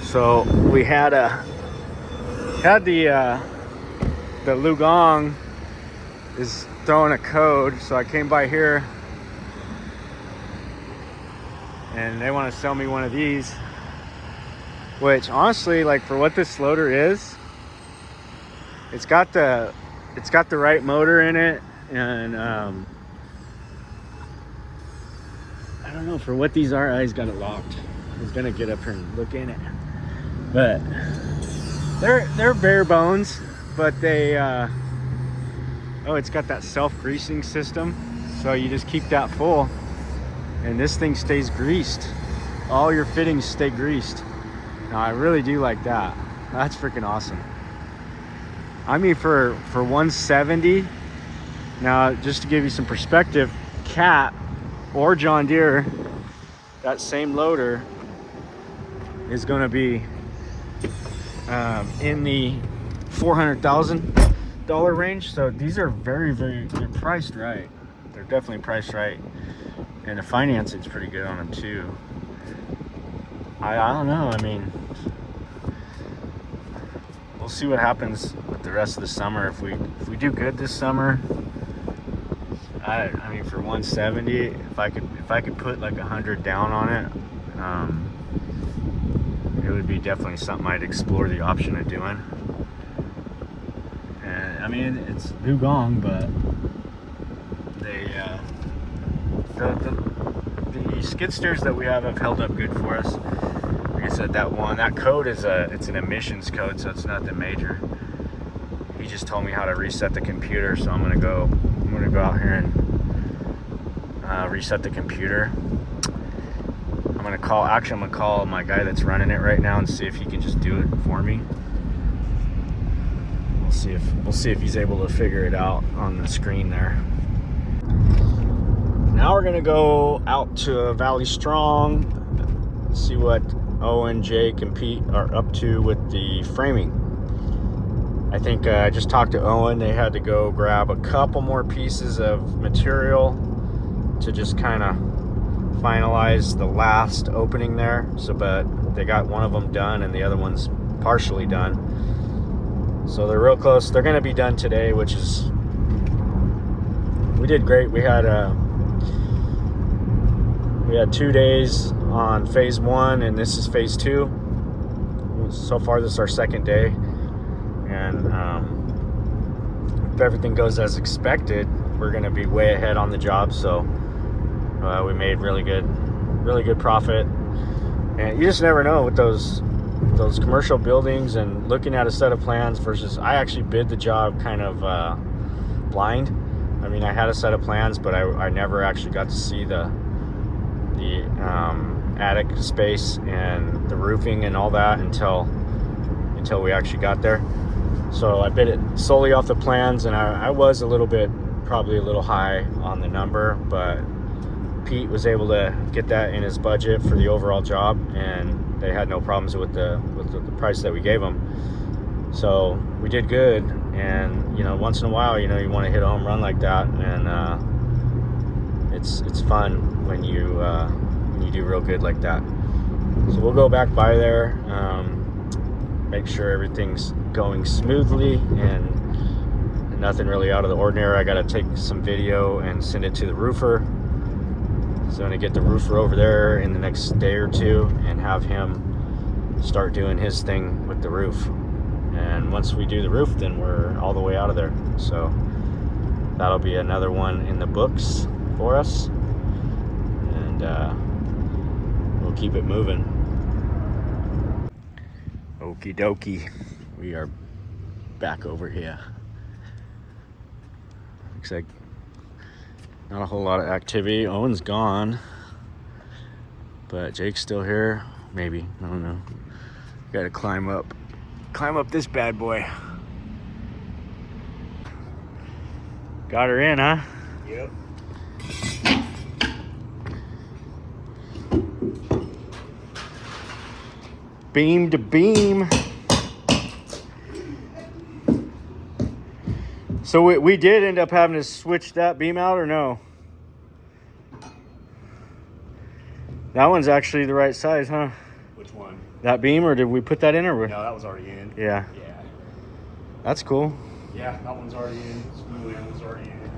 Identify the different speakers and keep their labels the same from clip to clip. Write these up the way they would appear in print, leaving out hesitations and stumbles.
Speaker 1: So we had the Lugong is throwing a code, so I came by here and they want to sell me one of these, which honestly, like, for what this loader is, it's got the right motor in it, and I don't know, for what these are, I got it locked. I was gonna get up here and look in it, but they're bare bones, but they oh, it's got that self-greasing system, so you just keep that full and this thing stays greased. All your fittings stay greased. Now I really do like that. That's freaking awesome. I mean, for 170, now just to give you some perspective, Cat or John Deere, that same loader is going to be in the $400,000 range. So these are they're priced right. They're definitely priced right, and the financing's pretty good on them too. I don't know. I mean, we'll see what happens with the rest of the summer. If we do good this summer, I mean, for 170, if I could put like 100 down on it, it would be definitely something I'd explore the option of doing. And I mean, it's Lugong, but the skid steers that we have held up good for us. Like I said, that code is it's an emissions code, so it's nothing major. He just told me how to reset the computer, so I'm gonna go out here and reset the computer. I'm gonna call my guy that's running it right now and see if he can just do it for me. We'll see if he's able to figure it out on the screen there. Now we're gonna go out to Valley Strong, see what Owen, Jake, and Pete are up to with the framing. I think I just talked to Owen. They had to go grab a couple more pieces of material to just kind of finalize the last opening there. But they got one of them done and the other one's partially done. So they're real close. They're going to be done today, which is, we did great. We had 2 days on phase 1, and this is phase 2. So far, this is our second day. And if everything goes as expected, we're going to be way ahead on the job. So we made really good profit. And you just never know with those commercial buildings, and looking at a set of plans versus, I actually bid the job kind of blind. I mean, I had a set of plans, but I never actually got to see the attic space and the roofing and all that until we actually got there. So I bid it solely off the plans, and I was probably a little high on the number, but Pete was able to get that in his budget for the overall job, and they had no problems with the price that we gave them. So we did good. And once in a while, you want to hit a home run like that, and it's fun when you do real good like that. So we'll go back by there, make sure everything's going smoothly and nothing really out of the ordinary. I got to take some video and send it to the roofer. So I'm going to get the roofer over there in the next day or two and have him start doing his thing with the roof. And once we do the roof, then we're all the way out of there. So that'll be another one in the books for us. And we'll keep it moving. Okie dokie. We are back over here. Looks like not a whole lot of activity. Owen's gone, but Jake's still here. Maybe, I don't know. Got to climb up this bad boy. Got her in, huh?
Speaker 2: Yep.
Speaker 1: Beam to beam. So we did end up having to switch that beam out, or no? That one's actually the right size, huh?
Speaker 2: Which one?
Speaker 1: That beam, or did we put that in? Or
Speaker 2: No, that was already in.
Speaker 1: Yeah.
Speaker 2: Yeah.
Speaker 1: That's cool.
Speaker 2: Yeah, that one's already in. Spool end was already in.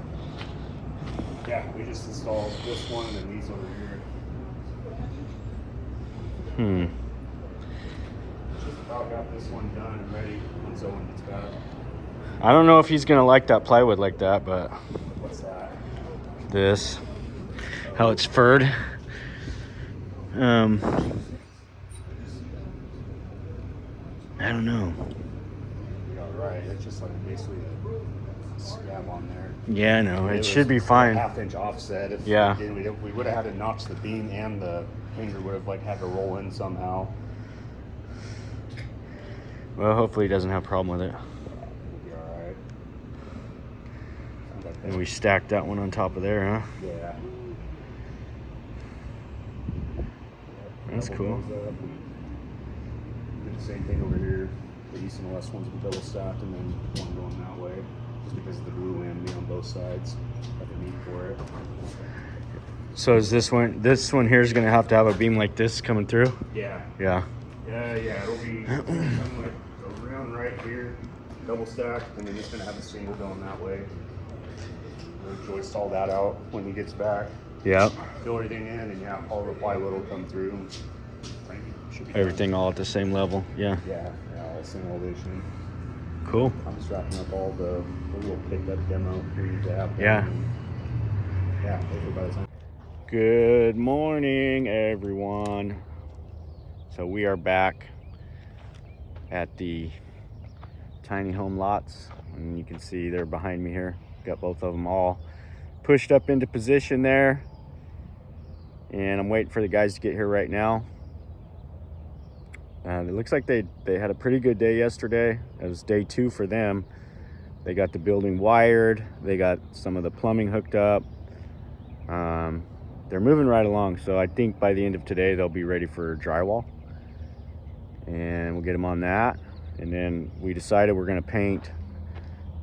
Speaker 2: Yeah, we just installed this one and then these over here. Just about got this one done and ready when Zoe gets back.
Speaker 1: I don't know if he's gonna like that plywood like that, but
Speaker 2: What's that?
Speaker 1: this, how it's furred. I don't know.
Speaker 2: Yeah, right. It's just like basically a scab on there.
Speaker 1: Yeah, no, it
Speaker 2: was
Speaker 1: should be fine.
Speaker 2: A 1/2 inch offset. If
Speaker 1: Yeah.
Speaker 2: we would have had to notch the beam, and the hanger would have like had to roll in somehow.
Speaker 1: Well, hopefully he doesn't have a problem with it.
Speaker 2: It'll be all right.
Speaker 1: And we stacked that one on top of there, huh?
Speaker 2: Yeah.
Speaker 1: That's cool.
Speaker 2: Did the same thing over here. The east and west ones were double stacked, and then one going that way, just because of the blue end being on both sides. Got the need for it.
Speaker 1: So is this one here is gonna have to have a beam like this coming through?
Speaker 2: Yeah.
Speaker 1: Yeah.
Speaker 2: Yeah, it'll be something like around right here, double stacked, and then it's gonna have a single going that way. We'll joist all that out when he gets back.
Speaker 1: Yeah.
Speaker 2: Fill everything in, and yeah, all the plywood will come through. Should be
Speaker 1: Everything all at the same level. Yeah.
Speaker 2: Yeah, all same elevation.
Speaker 1: Cool.
Speaker 2: I'm just wrapping up all the little pickup demo we need to have.
Speaker 1: Yeah.
Speaker 2: Yeah, hopefully by the time.
Speaker 1: Good morning, everyone. So we are back at the tiny home lots, and you can see they're behind me here. Got both of them all pushed up into position there, and I'm waiting for the guys to get here right now. It looks like they had a pretty good day yesterday. It was day 2 for them. They got the building wired. They got some of the plumbing hooked up. They're moving right along, so I think by the end of today they'll be ready for drywall, and we'll get them on that. And then we decided we're going to paint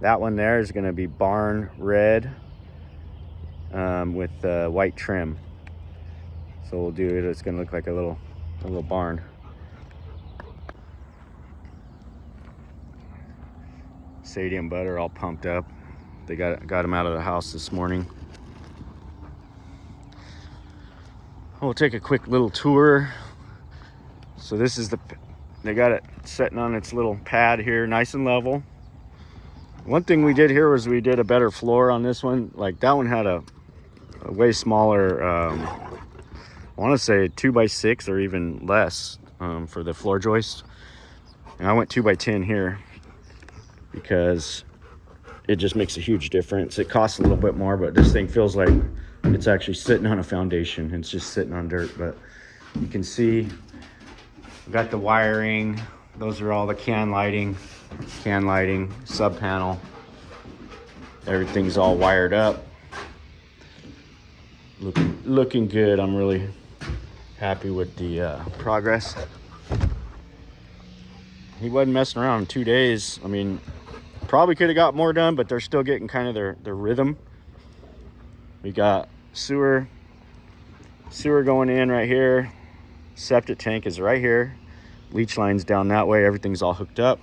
Speaker 1: that one. There is going to be barn red with white trim. So we'll do it. It's going to look like a little barn. Sadie and Bud are all pumped up. They got them out of the house this morning. We'll take a quick little tour. So this is they got it sitting on its little pad here, nice and level. One thing we did here was we did a better floor on this one. Like that one had a way smaller, I want to say 2x6 or even less for the floor joist. And I went 2x10 here because it just makes a huge difference. It costs a little bit more, but this thing feels like it's actually sitting on a foundation. It's just sitting on dirt, but you can see we got the wiring. Those are all the can lighting, sub panel. Everything's all wired up. Looking good. I'm really happy with the progress. He wasn't messing around in 2 days. I mean, probably could have got more done, but they're still getting kind of their rhythm. We got sewer going in right here. Septic tank is right here. Leach line's down that way. Everything's all hooked up.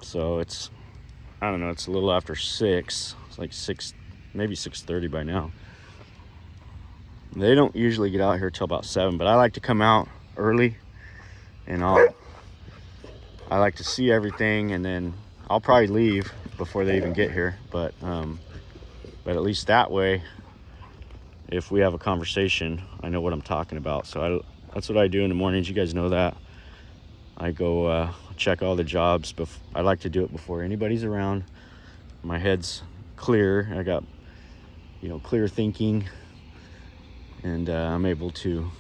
Speaker 1: So it's, I don't know, it's a little after 6. It's like 6, maybe 6:30 by now. They don't usually get out here till about 7, but I like to come out early, and I like to see everything, and then I'll probably leave before they even get here. But at least that way, if we have a conversation, I know what I'm talking about. So that's what I do in the mornings. You guys know that. I go check all the jobs. I like to do it before anybody's around. My head's clear. I got, clear thinking, and I'm able to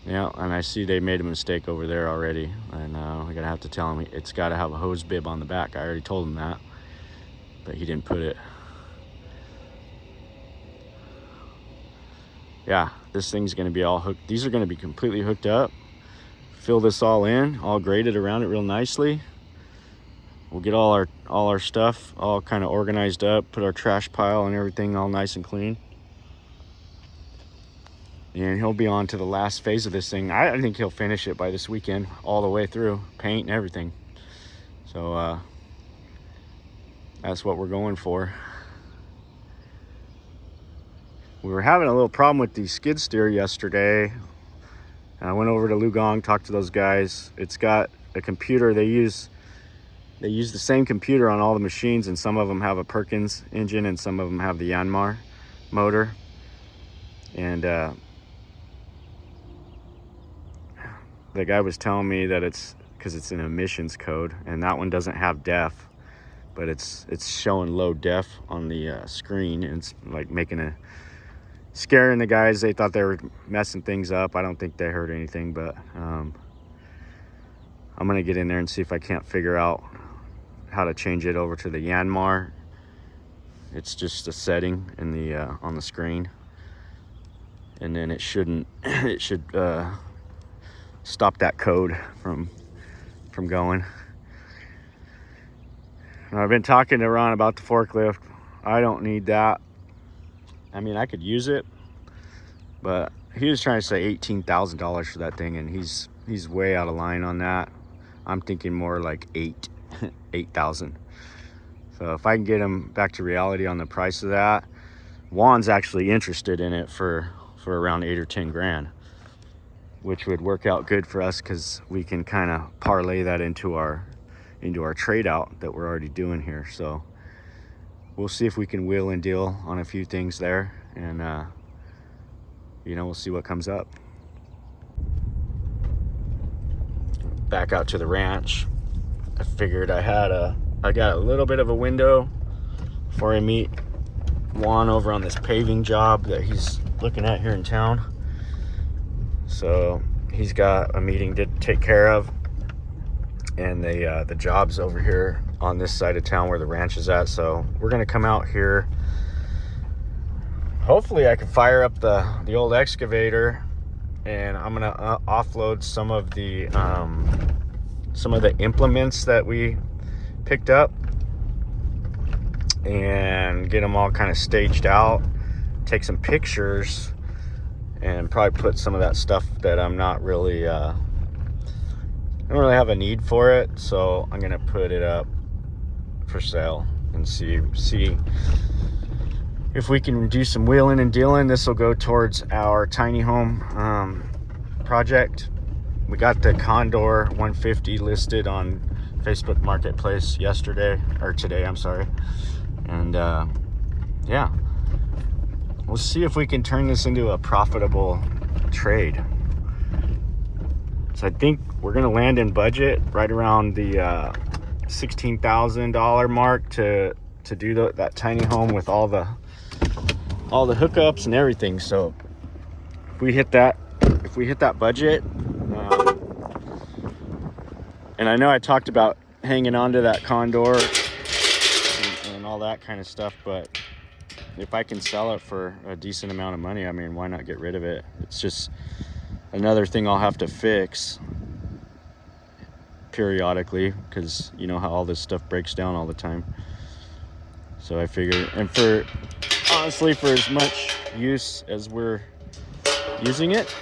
Speaker 1: yeah, and I see they made a mistake over there already, and I'm gonna have to tell him it's got to have a hose bib on the back. I already told him that, but he didn't put it. Yeah, this thing's gonna be all hooked. These are gonna be completely hooked up, fill this all in, all graded around it real nicely. We'll get all our stuff all kind of organized up, put our trash pile and everything all nice and clean. And he'll be on to the last phase of this thing. I think he'll finish it by this weekend, all the way through, paint and everything. So that's what we're going for. We were having a little problem with the skid steer yesterday. I went over to Lugong, talked to those guys. It's got a computer. They use the same computer on all the machines, and some of them have a Perkins engine and some of them have the Yanmar motor. And the guy was telling me that it's because it's an emissions code, and that one doesn't have def, but it's showing low def on the screen, and it's like scaring the guys. They thought they were messing things up. I don't think they heard anything, but I'm gonna get in there and see if I can't figure out how to change it over to the Yanmar. It's just a setting in the on the screen, and then it should stop that code from going. I've been talking to Ron about the forklift. I don't need that. I mean, I could use it, but he was trying to say $18,000 for that thing, and he's way out of line on that. I'm thinking more like 8,000. So if I can get him back to reality on the price of that, Juan's actually interested in it for around 8 or 10 grand, which would work out good for us because we can kind of parlay that into our trade out that we're already doing here. So we'll see if we can wheel and deal on a few things there, and we'll see what comes up. Back out to the ranch. I figured I got a little bit of a window before I meet Juan over on this paving job that he's looking at here in town. So he's got a meeting to take care of, and the job's over here on this side of town where the ranch is at. So we're gonna come out here. Hopefully I can fire up the old excavator, and I'm gonna offload some of the implements that we picked up and get them all kind of staged out, take some pictures, and probably put some of that stuff that I'm not really I don't really have a need for it, so I'm gonna put it up for sale and see if we can do some wheeling and dealing. This will go towards our tiny home project. We got the Condor 150 listed on Facebook Marketplace today, I'm sorry. And yeah, we'll see if we can turn this into a profitable trade. So I think we're gonna land in budget right around the $16,000 mark to do that tiny home with all the hookups and everything. So if we hit that budget, and I know I talked about hanging on to that Condor and all that kind of stuff, but if I can sell it for a decent amount of money, I mean, why not get rid of it? It's just another thing I'll have to fix periodically, because you know how all this stuff breaks down all the time. So I figure, and honestly, for as much use as we're using it,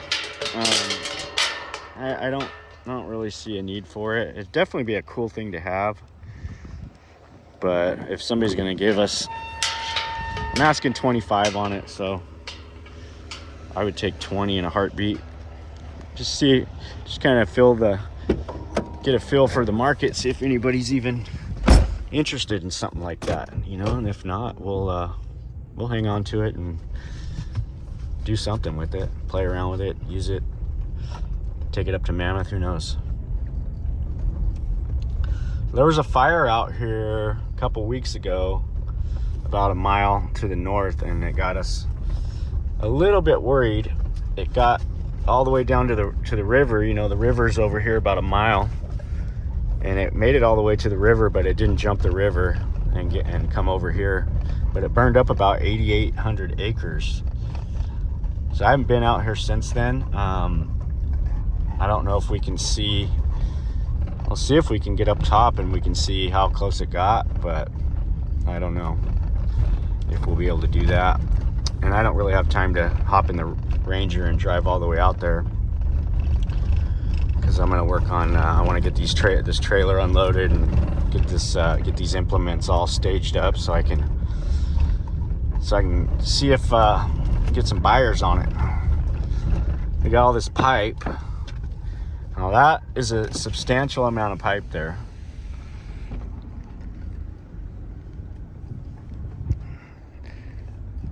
Speaker 1: I don't really see a need for it. It'd definitely be a cool thing to have, but if somebody's gonna give us, I'm asking 25 on it, so I would take 20 in a heartbeat. Just kind of get a feel for the market, see if anybody's even interested in something like that, and if not, we'll hang on to it and do something with it, play around with it, use it, take it up to Mammoth, who knows. There was a fire out here a couple weeks ago, about a mile to the north, and it got us a little bit worried. It got all the way down to the river. The river's over here about a mile, and it made it all the way to the river, but it didn't jump the river and come over here. But it burned up about 8,800 acres. So I haven't been out here since then. I don't know if we can see. We'll see if we can get up top and we can see how close it got, but I don't know if we'll be able to do that. And I don't really have time to hop in the Ranger and drive all the way out there, because I'm gonna work on, I wanna get this trailer unloaded and get these implements all staged up so I can see if, get some buyers on it. We got all this pipe. Now that is a substantial amount of pipe there.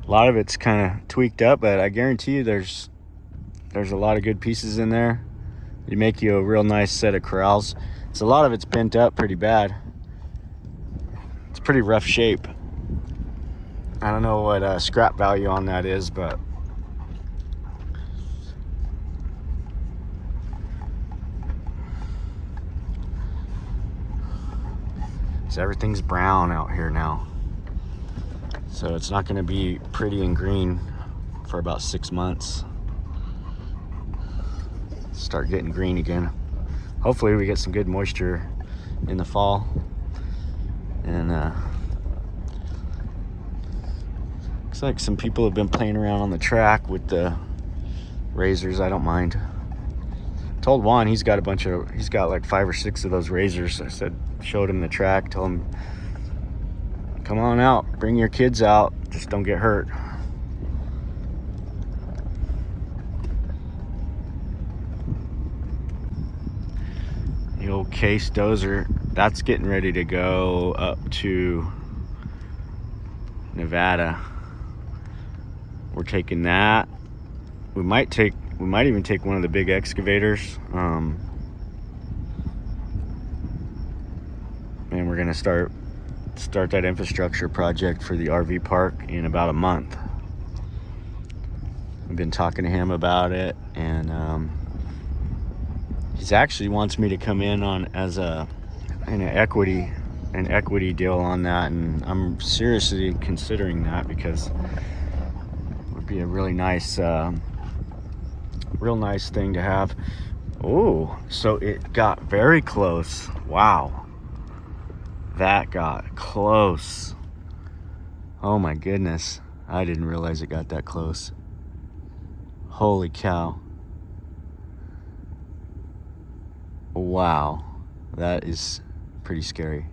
Speaker 1: A lot of it's kind of tweaked up, but I guarantee you there's a lot of good pieces in there. You make you a real nice set of corrals. A lot of it's bent up pretty bad. It's pretty rough shape. I don't know what scrap value on that is, but so everything's brown out here now. So it's not going to be pretty and green for about 6 months. Start getting green again. Hopefully we get some good moisture in the fall. And looks like some people have been playing around on the track with the razors. I don't mind. Told Juan he's got like 5 or 6 of those razors. I showed him the track, told him, come on out, bring your kids out, just don't get hurt. The old Case dozer, that's getting ready to go up to Nevada. We're taking that. We might even take one of the big excavators. And we're gonna start that infrastructure project for the RV park in about a month. I've been talking to him about it, and he's actually wants me to come in on as an equity deal on that, and I'm seriously considering that because it would be a really nice real nice thing to have. Oh, so it got very close. Wow. That got close. Oh my goodness. I didn't realize it got that close. Holy cow. Wow. That is pretty scary.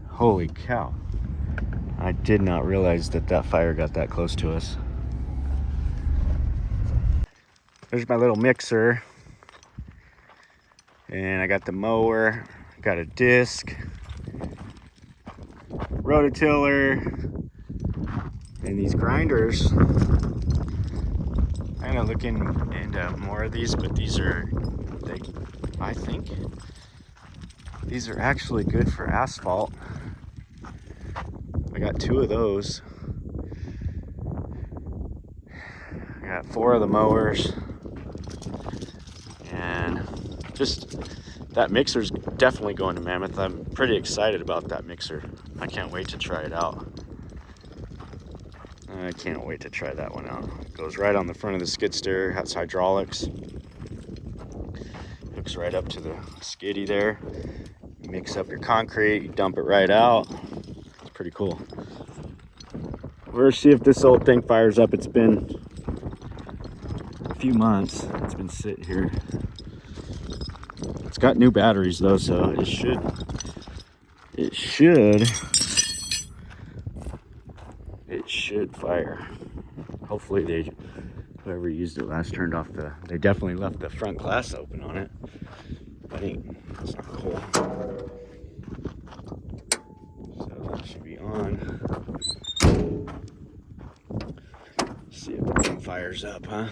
Speaker 1: Holy cow. I did not realize that fire got that close to us. There's my little mixer. And I got the mower. Got a disc, rototiller, and these grinders. Kind of looking into more of these, but I think these are actually good for asphalt. I got 2 of those. I got 4 of the mowers, and just that mixer's definitely going to Mammoth. I'm pretty excited about that mixer. I can't wait to try it out. I can't wait to try that one out. It goes right on the front of the skid steer, has hydraulics. Hooks right up to the skiddy there. You mix up your concrete, you dump it right out. It's pretty cool. We're gonna see if this old thing fires up. It's been a few months. It's been sitting here. It's got new batteries though, so it should fire. Hopefully whoever used it last turned off they definitely left the front glass open on it. That's not cool. So that should be on. See if the thing fires up, huh?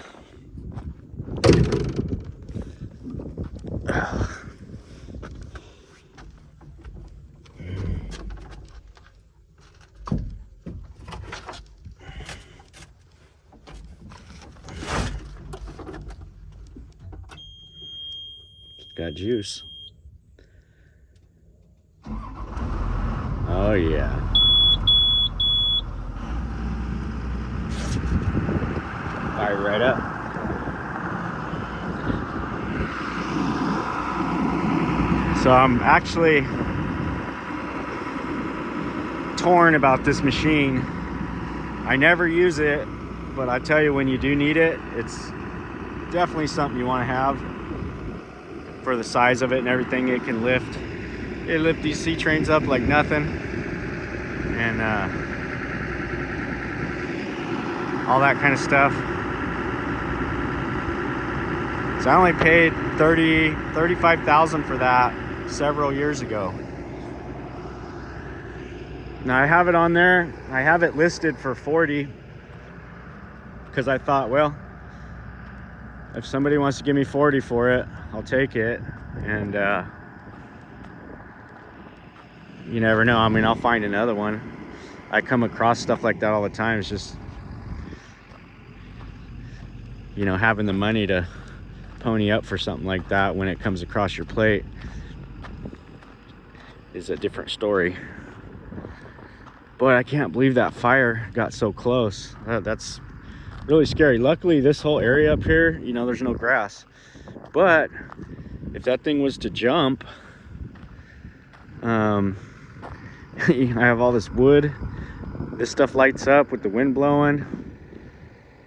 Speaker 1: Got juice. Oh yeah. Fire right up. So I'm actually torn about this machine. I never use it, but I tell you, when you do need it, it's definitely something you want to have for the size of it and everything. It can lift. It lift these C trains up like nothing, and all that kind of stuff. So I only paid $35,000 for that several years ago. Now I have it on there. I have it listed for 40 because I thought, well, if somebody wants to give me 40 for it, I'll take it. And you never know. I mean, I'll find another one. I come across stuff like that all the time. It's just, you know, having the money to pony up for something like that when it comes across your plate is a different story. Boy, I can't believe that fire got so close. That's really scary. Luckily, this whole area up here, you know, there's no grass. But if that thing was to jump, I have all this wood. This stuff lights up with the wind blowing.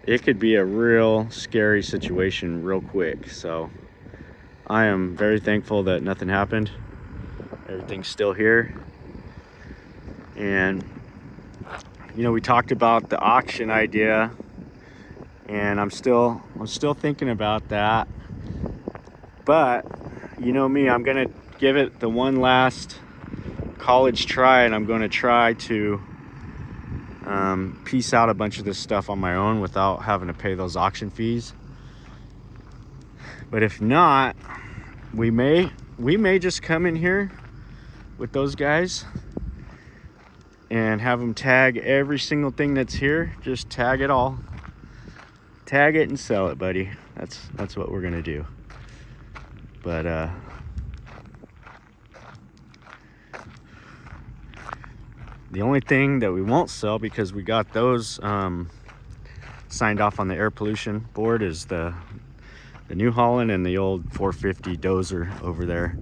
Speaker 1: It could be a real scary situation real quick. So I am very thankful that nothing happened. Everything's still here. And you know, we talked about the auction idea, and I'm still thinking about that. But you know me, I'm gonna give it the one last college try, and I'm gonna try to piece out a bunch of this stuff on my own without having to pay those auction fees. But if not, we may just come in here with those guys and have them tag every single thing that's here. Just tag it all. Tag it and sell it, buddy. That's what we're gonna do. But the only thing that we won't sell, because we got those signed off on the air pollution board, is the New Holland and the old 450 dozer over there.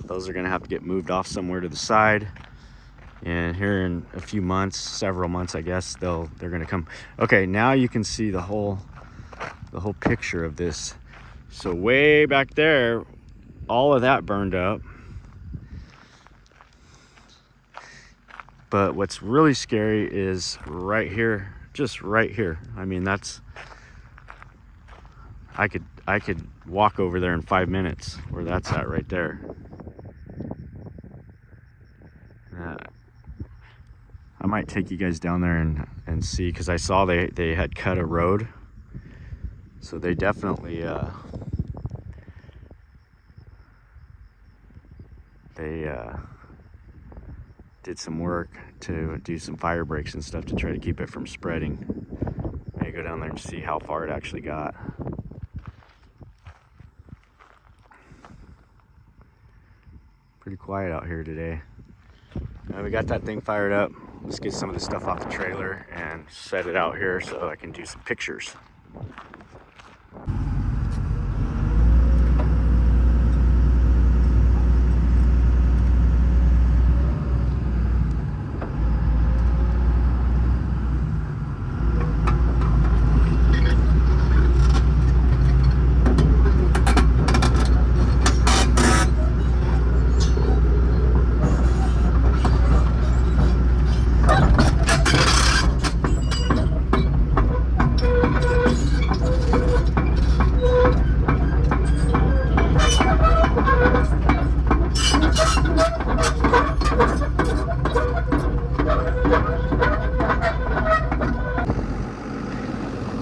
Speaker 1: Those are gonna have to get moved off somewhere to the side. And here in a few months, several months, I guess, they're gonna come. Okay, now you can see the whole picture of this. So way back there, all of that burned up. But what's really scary is right here, just right here. I mean, that's, I could walk over there in 5 minutes where that's at right there. I might take you guys down there and see, because I saw they had cut a road. So they definitely did some work to do some fire breaks and stuff to try to keep it from spreading. Maybe go down there and see how far it actually got. Pretty quiet out here today. We got that thing fired up. Let's get some of the stuff off the trailer and set it out here so I can do some pictures.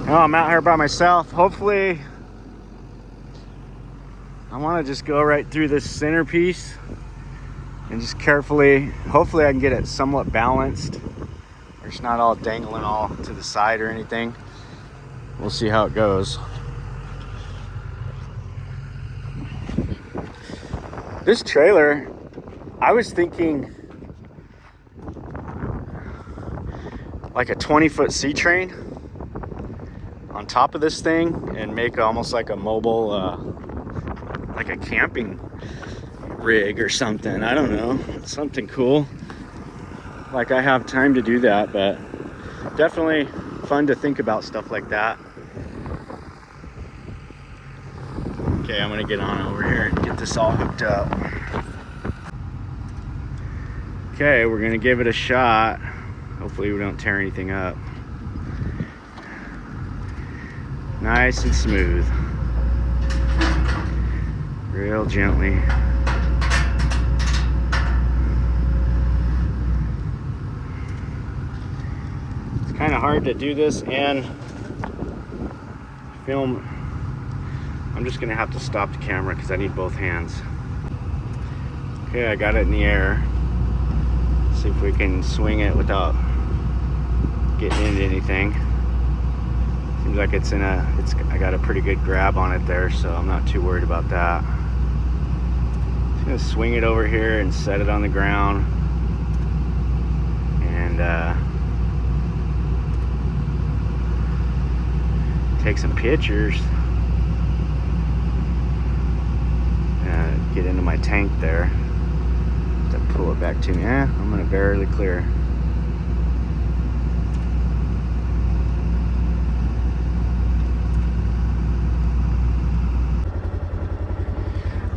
Speaker 1: Well, I'm out here by myself. Hopefully, I want to just go right through this centerpiece and just carefully, hopefully I can get it somewhat balanced. It's not all dangling all to the side or anything. We'll see how it goes. This trailer, I was thinking like a 20-foot C-train on top of this thing and make almost like a mobile, like a camping rig or something. I don't know, something cool. Like I have time to do that, but definitely fun to think about stuff like that. Okay, I'm gonna get on over here and get this all hooked up. Okay, we're gonna give it a shot. Hopefully we don't tear anything up. Nice and smooth. Real gently. It's kind of hard to do this and film. I'm just gonna have to stop the camera because I need both hands. Okay, I got it in the air. See if we can swing it without getting into anything. Seems like I got a pretty good grab on it there, so I'm not too worried about that. Just gonna swing it over here and set it on the ground. And take some pictures. Get into my tank there. To pull it back to me. I'm gonna barely clear.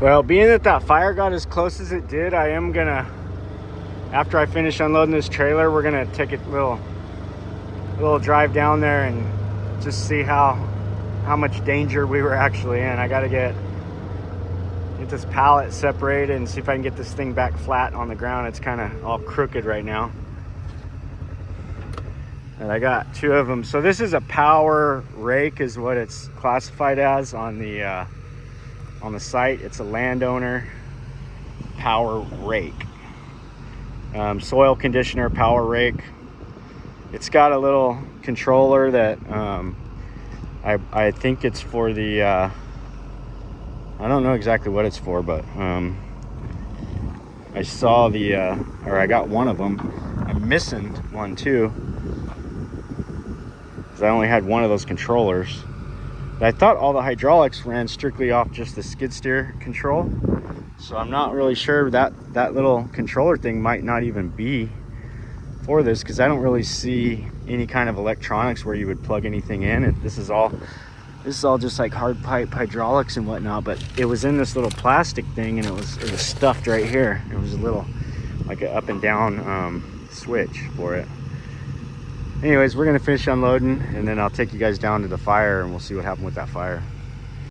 Speaker 1: Well, being that fire got as close as it did, I am gonna, after I finish unloading this trailer, we're gonna take a little drive down there and just see how much danger we were actually in. I gotta get this pallet separated and see if I can get this thing back flat on the ground. It's kind of all crooked right now. And I got 2 of them. So this is a power rake is what it's classified as on the site. It's a landowner power rake. Soil conditioner power rake. It's got a little controller that I think it's for the I don't know exactly what it's for, but I saw or I got one of them. I'm missing one too, because I only had one of those controllers. But I thought all the hydraulics ran strictly off just the skid steer control, so I'm not really sure that little controller thing might not even be for this, because I don't really see any kind of electronics where you would plug anything in. This is all just like hard pipe hydraulics and whatnot, but it was in this little plastic thing, and it was stuffed right here. It was a little like an up and down switch for it. Anyways, we're gonna finish unloading and then I'll take you guys down to the fire and we'll see what happened with that fire.